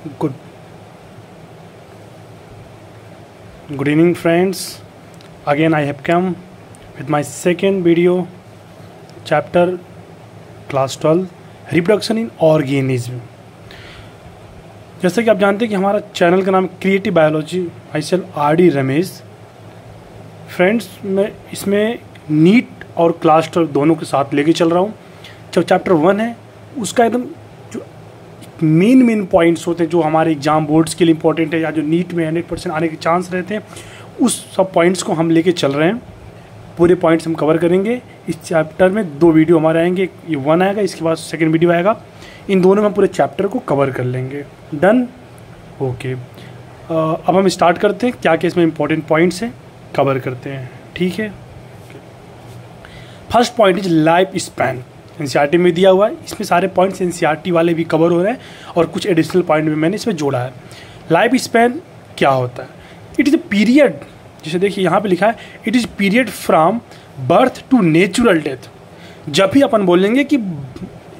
Good evening, friends. Again, I have come with my second video, chapter class 12, reproduction in organism. जैसे कि आप जानते हैं कि हमारा चैनल का नाम creative biology, my self RD Ramesh. Friends, मैं इसमें नीट और क्लास 12 दोनों के साथ लेके चल रहा हूँ. जो चैप्टर 1 है उसका एकदम जो मेन पॉइंट्स होते हैं जो हमारे एग्जाम बोर्ड्स के लिए इंपॉर्टेंट है या जो नीट में 100% आने के चांस रहते हैं, उस सब पॉइंट्स को हम लेके चल रहे हैं. पूरे पॉइंट्स हम कवर करेंगे. इस चैप्टर में 2 वीडियो हमारे आएंगे. ये 1 आएगा, इसके बाद सेकंड वीडियो आएगा. इन दोनों में हम पूरे चैप्टर को कवर कर लेंगे. डन. ओके, अब हम स्टार्ट करते हैं. क्या क्या इसमें इंपॉर्टेंट पॉइंट्स हैं कवर करते हैं. ठीक है. First point is life span. NCERT में दिया हुआ है. इसमें सारे पॉइंट्स एनसीईआरटी वाले भी कवर हो रहे हैं और कुछ एडिशनल पॉइंट भी मैंने इसमें जोड़ा है. लाइफ स्पैन क्या होता है? इट इज़ अ पीरियड, जैसे देखिए यहाँ पे लिखा है, it is period from birth to natural death. जब भी अपन बोलेंगे कि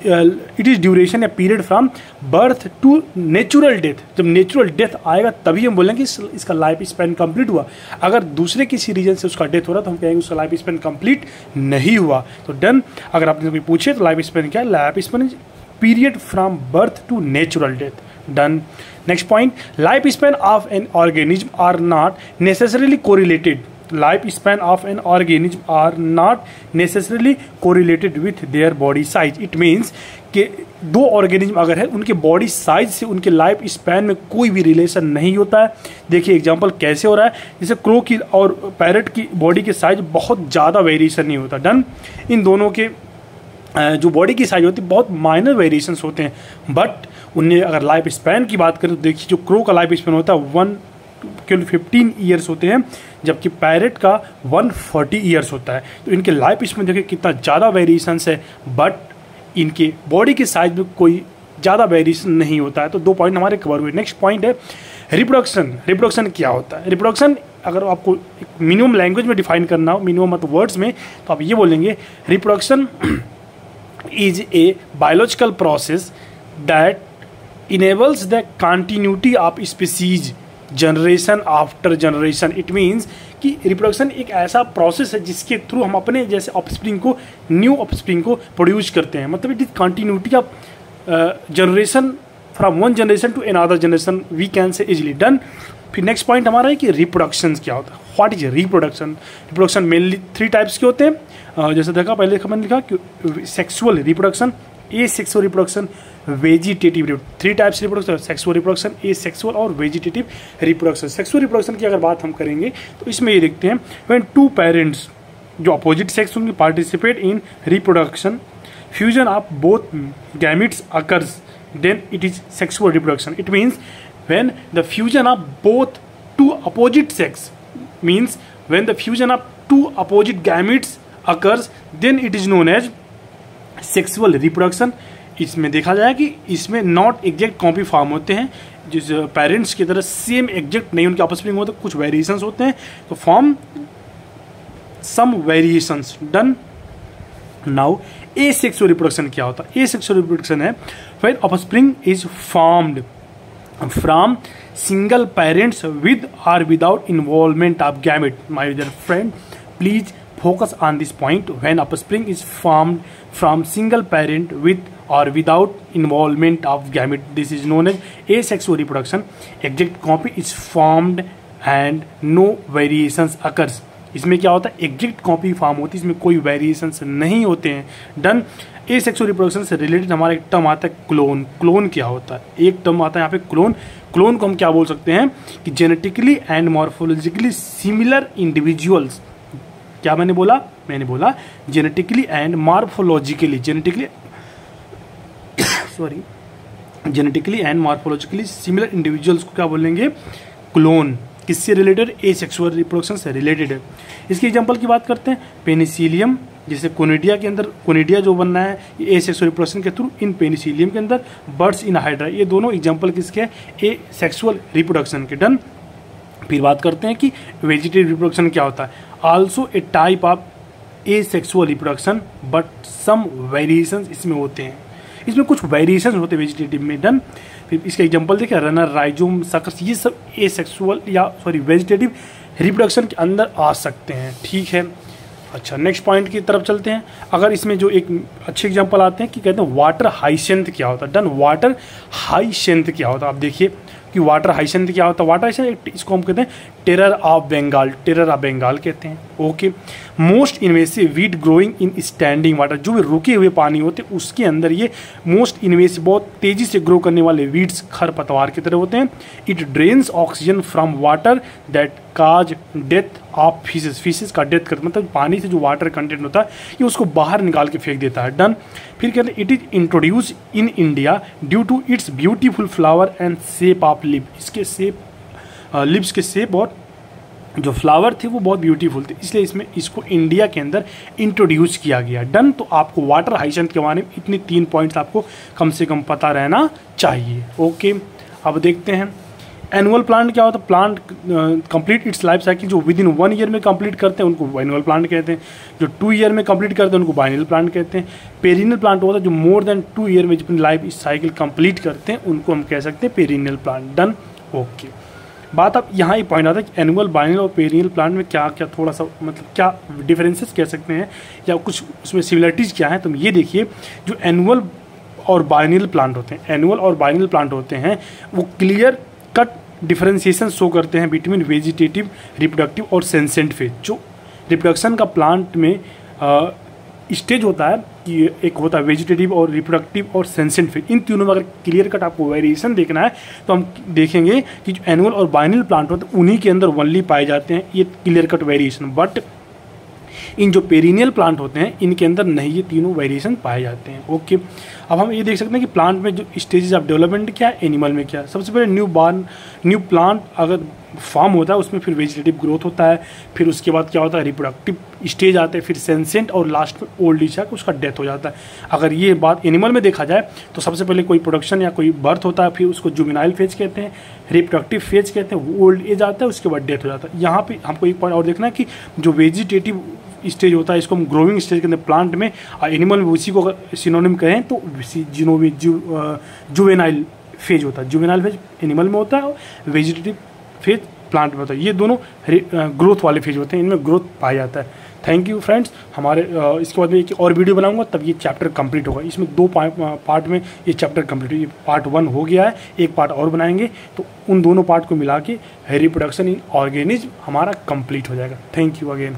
इट इज़ ड्यूरेशन या period from birth to natural death, जब नेचुरल डेथ आएगा तभी हम बोलेंगे कि इसका लाइफ स्पैन कंप्लीट हुआ. अगर दूसरे किसी रीजन से उसका डेथ हो रहा तो हम कहेंगे उसका लाइफ स्पैन कंप्लीट नहीं हुआ. तो डन. अगर आपने कभी पूछे तो लाइफ स्पैन क्या है? Life span is period from birth to natural death. Done. Next point, life span of an organism are not necessarily correlated. Life span of an organism are not necessarily correlated with their body size. It means कि 2 organism अगर है, उनके body size से उनके life span में कोई भी relation नहीं होता है. देखिए एग्जांपल कैसे हो रहा है. जैसे क्रो की और पैरट की बॉडी के साइज बहुत ज़्यादा वेरिएशन नहीं होता. डन. इन दोनों के जो बॉडी की साइज होती है बहुत माइनर वेरिएशंस होते हैं, बट उन्हें अगर लाइफ स्पैन की बात करें तो देखिए जो क्रो का लाइफ स्पैन होता है 115 ईयर्स होते हैं, जबकि पैरेट का 140 ईयर्स होता है. तो इनके लाइफ स्पैन देखिए कितना ज़्यादा वेरिएशंस है, बट इनके बॉडी के साइज में कोई ज़्यादा वेरिएशन नहीं होता है. तो 2 पॉइंट हमारे कवर हुए. नेक्स्ट पॉइंट है रिप्रोडक्शन. रिप्रोडक्शन क्या होता है? रिप्रोडक्शन अगर आपको मिनिमम लैंग्वेज में डिफाइन करना हो, मिनिमम मतलब वर्ड्स में, तो आप ये बोलेंगे reproduction is a biological process that enables the continuity of species generation after generation. It means कि रिप्रोडक्शन एक ऐसा प्रोसेस है जिसके थ्रू हम अपने जैसे ऑफस्प्रिंग को, न्यू ऑफस्प्रिंग को प्रोड्यूस करते हैं. मतलब it is continuity of generation from one generation to another generation, we can say easily. Done. फिर नेक्स्ट पॉइंट हमारा है कि रिप्रोडक्शन क्या होता है. What is reproduction? Reproduction mainly 3 types के होते हैं. जैसे देखा पहले मैंने लिखा कि sexual reproduction, asexual reproduction, vegetative reproduction. 3 types reproduction, sexual reproduction, asexual और वेजिटेटिव रिप्रोडक्शन. सेक्सुअल रिप्रोडक्शन की अगर बात हम करेंगे तो इसमें ये देखते हैं व्हेन 2 पेरेंट्स जो अपोजिट सेक्स उनके participate in reproduction, fusion of both gametes occurs, then it is sexual reproduction. It means when the fusion of both 2 opposite sex, means when the fusion of 2 opposite gametes occurs, then it is known as sexual reproduction. इसमें देखा जाए कि इसमें not exact copy form होते हैं, जिस parents की तरह सेम एग्जैक्ट नहीं उनके आपस में होते, कुछ वेरिएशंस होते हैं, तो form some variations. Done. Now asexual reproduction क्या होता है? एसेक्सुअल रिप्रोडक्शन है when offspring is formed from single parents with or without involvement of gamete. My dear friend, please focus on this point. When offspring is formed from single parent with or without involvement of gamete, this is known as asexual reproduction. Exact copy is formed and no variations occurs. इसमें क्या होता है? Exact copy form होती है, इसमें कोई variations नहीं होते हैं. डन. एसेक्सुअल रिप्रोडक्शन से रिलेटेड हमारा एक टर्म आता है क्लोन. क्लोन क्या होता है? एक टर्म आता है यहाँ पे क्लोन. क्लोन को हम क्या बोल सकते हैं कि genetically and morphologically similar individuals. क्या मैंने बोला genetically and morphologically, genetically and morphologically similar individuals को क्या बोलेंगे? क्लोन. किससे रिलेटेड? एसेक्सुअल रिप्रोडक्शन से रिलेटेड है. इसकी एग्जांपल की बात करते हैं. पेनिसिलियम, जैसे कोनिडिया के अंदर, कोनिडिया जो बनना है ये एसेक्सुअल रिप्रोडक्शन के थ्रू. इन पेनिसिलियम के अंदर बर्ड्स इन हाइड्रा, ये दोनों एग्जांपल किसके हैं? एसेक्सुअल रिप्रोडक्शन के. डन. फिर बात करते हैं कि वेजिटेटिव रिप्रोडक्शन क्या होता है. Also a type of asexual reproduction but some variations इसमें होते हैं. इसमें कुछ वेरिएशन होते हैं वेजिटेटिव में। डन। फिर इसका एग्जांपल देखिए, रनर, राइजोम, सकर्स, ये सब एसेक्सुअल या वेजिटेटिव रिप्रोडक्शन के अंदर आ सकते हैं। ठीक है, अच्छा नेक्स्ट पॉइंट की तरफ चलते हैं। अगर इसमें जो एक अच्छे एग्जांपल आते हैं कि कहते हैं वाटर हाइसेंथ क्या होता है। डन। वाटर हाइसेंथ क्या होता है, आप देखिए कि वाटर हाइसेंथ क्या होता है। वाटर हाइसेंथ इसको हम कहते हैं terror of Bengal, terror of Bengal कहते हैं। Okay. Most invasive weed growing in standing water, जो भी रुके हुए पानी होते हैं उसके अंदर ये मोस्ट इन्वेसिव, बहुत तेजी से ग्रो करने वाले वीड्स खरपतवार की तरह होते हैं। It drains oxygen from water that cause death of fishes, fishes का डेथ करता, मतलब पानी से जो वाटर कंटेंट होता है ये उसको बाहर निकाल के फेंक देता है। डन। फिर कहते हैं it is introduce in India due to its beautiful flower and shape of lip, इसके शेप, लिप्स के शेप और जो फ्लावर थे वो बहुत ब्यूटीफुल थे, इसलिए इसमें इसको इंडिया के अंदर इंट्रोड्यूस किया गया। डन। तो आपको वाटर हाइसेंथ के बारे में इतनी 3 पॉइंट्स आपको कम से कम पता रहना चाहिए। ओके। अब देखते हैं एनुअल प्लांट क्या होता है। Plant complete it's life cycle, जो विद इन 1 ईयर में कंप्लीट करते हैं उनको एनुअल प्लांट कहते हैं। जो 2 ईयर में कंप्लीट करते हैं उनको बाइनल प्लांट कहते हैं। पेरिनियल प्लांट होता है जो मोर देन 2 ईयर में अपनी लाइफ साइकिल कंप्लीट करते हैं, उनको हम कह सकते हैं पेरिनियल प्लांट। डन। ओके। बात अब यहाँ ही पॉइंट आता है कि एनुअल, बाइनल और पेरिनियल प्लांट में क्या क्या थोड़ा सा मतलब क्या डिफरेंसेस कह सकते हैं या कुछ उसमें सिमिलरिटीज़ क्या है। तो ये देखिए, जो एनुअल और बाइनल प्लांट होते हैं, एनुअल और बाइनल प्लांट होते हैं वो क्लियर कट डिफरेंशिएशन शो करते हैं बिटवीन वेजिटेटिव, रिप्रोडक्टिव और सेंसेंट फेज। जो रिप्रोडक्शन का प्लांट में स्टेज होता है कि एक होता है वेजिटेटिव और रिप्रोडक्टिव और सेंसेंट फेज, इन तीनों में अगर क्लियर कट आपको वेरिएशन देखना है तो हम देखेंगे कि जो एनुअल और बाइनल प्लांट होते हैं उन्हीं के अंदर ओनली पाए जाते हैं ये clear cut variation. But in जो पेरिनियल प्लांट होते हैं इनके अंदर नहीं ये तीनों वेरिएशन पाए जाते हैं। ओके। अब हम ये देख सकते हैं कि प्लांट में जो स्टेजेस ऑफ डेवलपमेंट क्या है, एनिमल में क्या है। सबसे पहले न्यू प्लांट अगर फॉर्म होता है उसमें फिर वेजिटेटिव ग्रोथ होता है, फिर उसके बाद क्या होता है रिप्रोडक्टिव स्टेज आते हैं, फिर सेंसेंट और लास्ट में ओल्ड एज उसका डेथ हो जाता है। अगर ये बात एनिमल में देखा जाए तो सबसे पहले कोई प्रोडक्शन या कोई बर्थ होता है, फिर उसको जुवेनाइल फेज कहते हैं, रिप्रोडक्टिव फेज कहते हैं, वो ओल्ड एज आता है, उसके बाद डेथ हो जाता है। यहाँ पे हमको एक पॉइंट और देखना है कि जो वेजिटेटिव स्टेज होता है इसको हम ग्रोइंग स्टेज के अंदर प्लांट में, एनिमल में उसी को अगर सिनोनिम कहें तो जुवेनाइल फेज होता है। जुवेनाइल फेज एनिमल में होता है और वेजिटेटिव फेज प्लांट में होता है। ये दोनों ग्रोथ वाले फेज होते हैं, इनमें ग्रोथ पाया जाता है। Thank you friends. हमारे इसके बाद में एक और वीडियो बनाऊंगा तब ये चैप्टर कंप्लीट होगा। इसमें 2 पार्ट में ये चैप्टर कंप्लीट है। ये पार्ट 1 हो गया है, एक पार्ट और बनाएंगे तो उन दोनों पार्ट को मिला के रिप्रोडक्शन इन ऑर्गेनिज्म हमारा कंप्लीट हो जाएगा। Thank you again.